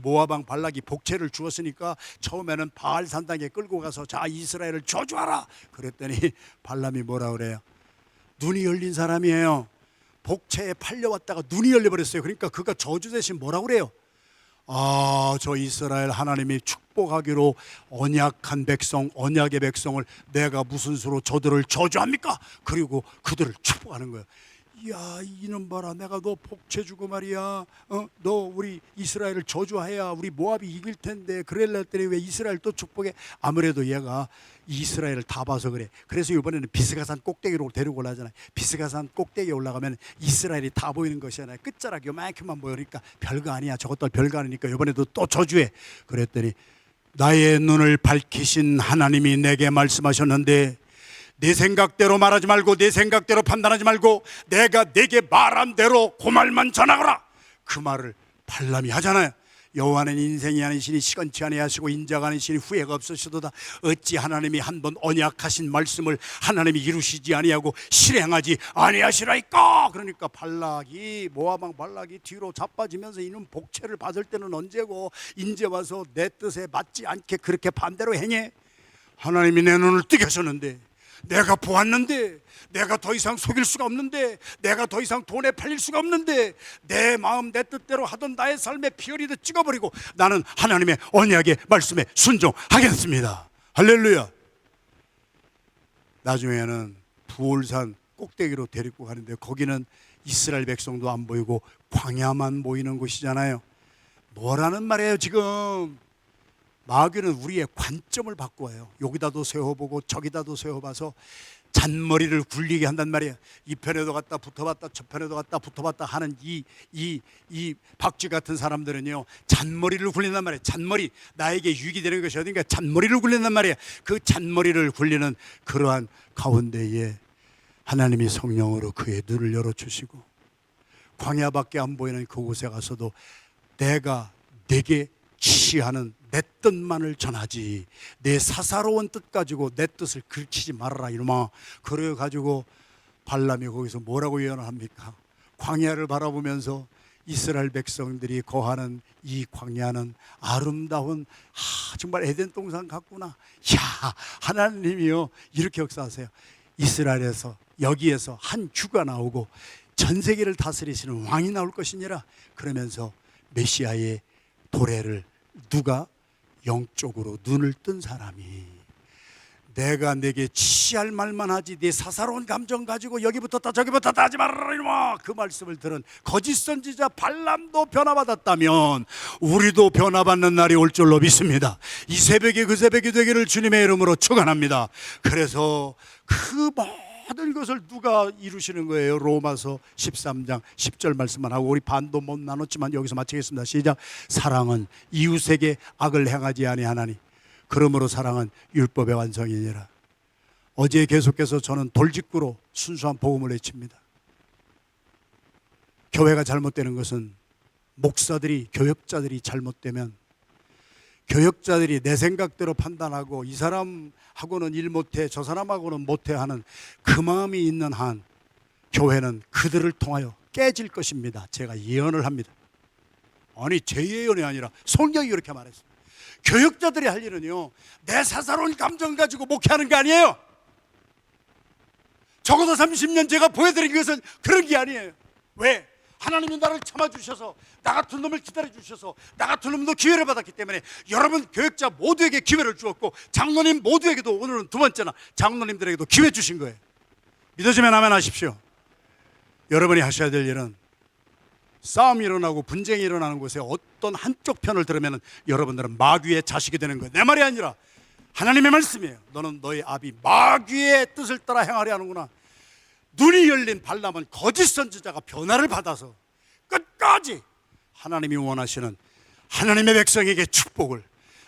모압 왕 발락이 복채를 주었으니까 처음에는 바알 산당에 끌고 가서 자 이스라엘을 저주하라 그랬더니 발람이 뭐라 그래요? 눈이 열린 사람이에요. 복채에 팔려왔다가 눈이 열려버렸어요. 그러니까 그가 저주 대신 뭐라 그래요? 저 이스라엘 하나님이 축복하기로 언약한 백성, 언약의 백성을 내가 무슨 수로 저들을 저주합니까? 그리고 그들을 축복하는 거예요. 야, 이놈 봐라, 내가 너 복채 주고 말이야, 너 우리 이스라엘을 저주해야 우리 모압이 이길 텐데 그랬을 때니 왜 이스라엘 또 축복해? 아무래도 얘가 이스라엘을 다 봐서 그래. 그래서 이번에는 비스가산 꼭대기로 데리고 올라가잖아요. 비스가산 꼭대기에 올라가면 이스라엘이 다 보이는 것이잖아요. 끝자락 요만큼만 보이니까 별거 아니야. 저것도 별거 아니니까 이번에도 또 저주해. 그랬더니 나의 눈을 밝히신 하나님이 내게 말씀하셨는데 내 생각대로 말하지 말고 내 생각대로 판단하지 말고 내가 내게 말한 대로 그 말만 전하거라. 그 말을 발람이 하잖아요. 여호와는 인생이 아니시니 시건치 아니하시고 인자가 아니시니 후회가 없으시도다. 어찌 하나님이 한번 언약하신 말씀을 하나님이 이루시지 아니하고 실행하지 아니하시라이까. 그러니까 모압 왕 발락이 뒤로 자빠지면서 이놈 복채를 받을 때는 언제고 인제 와서 내 뜻에 맞지 않게 그렇게 반대로 행해? 하나님이 내 눈을 뜨게 하셨는데, 내가 보았는데, 내가 더 이상 속일 수가 없는데, 내가 더 이상 돈에 팔릴 수가 없는데, 내 마음 내 뜻대로 하던 나의 삶에 피어리듯 찍어버리고 나는 하나님의 언약의 말씀에 순종하겠습니다. 할렐루야. 나중에는 부올산 꼭대기로 데리고 가는데 거기는 이스라엘 백성도 안 보이고 광야만 보이는 곳이잖아요. 뭐라는 말이에요 지금? 마귀는 우리의 관점을 바꿔요. 여기다도 세워보고 저기다도 세워봐서 잔머리를 굴리게 한단 말이에요. 이 편에도 갔다 붙어봤다 저 편에도 갔다 붙어봤다 하는 이 박쥐 같은 사람들은요, 잔머리를 굴린단 말이에요. 잔머리, 나에게 유익이 되는 것이 어딘가 잔머리를 굴린단 말이에요. 그 잔머리를 굴리는 그러한 가운데에 하나님이 성령으로 그의 눈을 열어주시고 광야밖에 안 보이는 그곳에 가서도 내가 내게 지시하는 내 뜻만을 전하지 내 사사로운 뜻 가지고 내 뜻을 긁히지 말아라 이놈아. 그래 가지고 발람이 거기서 뭐라고 예언을 합니까? 광야를 바라보면서 이스라엘 백성들이 거하는 이 광야는 아름다운 정말 에덴 동산 같구나. 야, 하나님이요 이렇게 역사하세요. 이스라엘에서 여기에서 한 주가 나오고 전 세계를 다스리시는 왕이 나올 것이니라. 그러면서 메시아의 도래를 누가 영적으로 눈을 뜬 사람이, 내가 내게 지시할 말만 하지 내 사사로운 감정 가지고 여기 붙었다 저기 붙었다 하지 말아라 이놈아. 그 말씀을 들은 거짓 선지자 발람도 변화받았다면 우리도 변화받는 날이 올 줄로 믿습니다. 이 새벽에 그 새벽이 되기를 주님의 이름으로 축원합니다. 그래서 그 모든 것을 누가 이루시는 거예요? 로마서 13장 10절 말씀만 하고 우리 반도 못 나눴지만 여기서 마치겠습니다. 시작. 사랑은 이웃에게 악을 행하지 아니하나니 그러므로 사랑은 율법의 완성이니라. 어제 계속해서 저는 돌직구로 순수한 복음을 외칩니다. 교회가 잘못되는 것은 목사들이, 교역자들이 잘못되면 교역자들이 내 생각대로 판단하고 이 사람하고는 일 못해 저 사람하고는 못해 하는 그 마음이 있는 한 교회는 그들을 통하여 깨질 것입니다. 제가 예언을 합니다. 아니 제 예언이 아니라 성경이 그렇게 말했어요. 교역자들이 할 일은요, 내 사사로운 감정 가지고 목회하는 게 아니에요. 적어도 30년 제가 보여드린 것은 그런 게 아니에요. 왜? 하나님이 나를 참아주셔서 나 같은 놈을 기다려주셔서 나 같은 놈도 기회를 받았기 때문에 여러분 교역자 모두에게 기회를 주었고 장로님 모두에게도 오늘은 두 번째나 장로님들에게도 기회 주신 거예요. 믿어지면 아멘 하십시오. 여러분이 하셔야 될 일은 싸움이 일어나고 분쟁이 일어나는 곳에 어떤 한쪽 편을 들으면 여러분들은 마귀의 자식이 되는 거예요. 내 말이 아니라 하나님의 말씀이에요. 너는 너희 아비 마귀의 뜻을 따라 행하려 하는구나. 눈이 열린 발람은 거짓 선지자가 변화를 받아서 끝까지 하나님이 원하시는 하나님의 백성에게 축복을,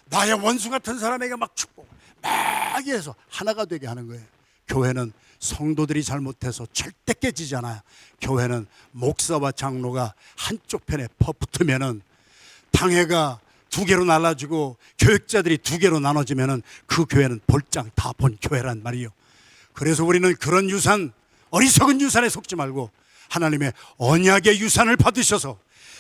나의 원수 같은 사람에게 막 축복을 막 해서 하나가 되게 하는 거예요. 교회는 성도들이 잘못해서 절대 깨지지 않아요. 교회는 목사와 장로가 한쪽 편에 붙으면은 당회가 두 개로 나눠지고 교역자들이 두 개로 나눠지면은 그 교회는 볼장 다 본 교회란 말이에요. 그래서 우리는 그런 유산, 어리석은 유산에 속지 말고 하나님의 언약의 유산을 받으셔서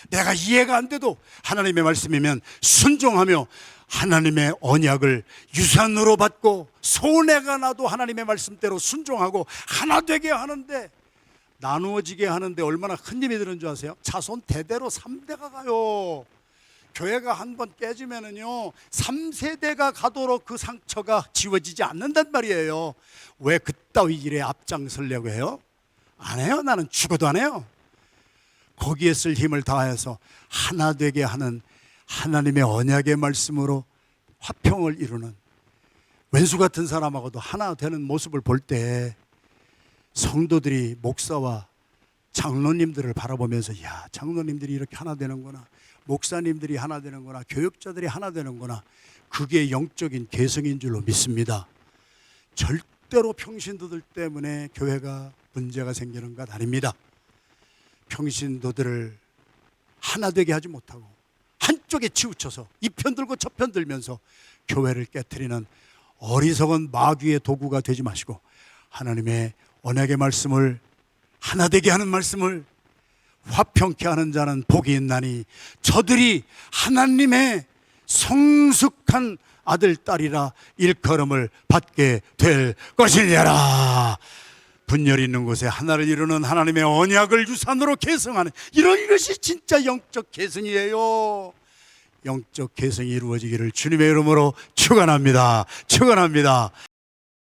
내가 이해가 안 돼도 하나님의 말씀이면 순종하며 하나님의 언약을 유산으로 받고 손해가 나도 하나님의 말씀대로 순종하고 하나 되게 하는데, 나누어지게 하는데 얼마나 큰 힘이 드는 줄 아세요? 자손 대대로 3대가 가요. 교회가 한 번 깨지면은요 3세대가 가도록 그 상처가 지워지지 않는단 말이에요. 왜 그따위 일에 앞장서려고 해요? 안 해요. 나는 죽어도 안 해요. 거기에 쓸 힘을 다해서 하나 되게 하는 하나님의 언약의 말씀으로 화평을 이루는, 왼수 같은 사람하고도 하나 되는 모습을 볼 때 성도들이 목사와 장로님들을 바라보면서 야, 장로님들이 이렇게 하나 되는구나, 목사님들이 하나 되는구나, 교역자들이 하나 되는구나. 그게 영적인 계승인 줄로 믿습니다. 절대로 평신도들 때문에 교회가 문제가 생기는 것 아닙니다. 평신도들을 하나 되게 하지 못하고 한쪽에 치우쳐서 이 편 들고 저 편 들면서 교회를 깨트리는 어리석은 마귀의 도구가 되지 마시고 하나님의 언약의 말씀을 하나 되게 하는 말씀을 화평케 하는 자는 복이 있나니 저들이 하나님의 성숙한 아들 딸이라 일컬음을 받게 될 것이니라. 분열이 있는 곳에 하나를 이루는 하나님의 언약을 유산으로 계승하는, 이런 것이 진짜 영적 계승이에요. 영적 계승이 이루어지기를 주님의 이름으로 축원합니다. 축원합니다.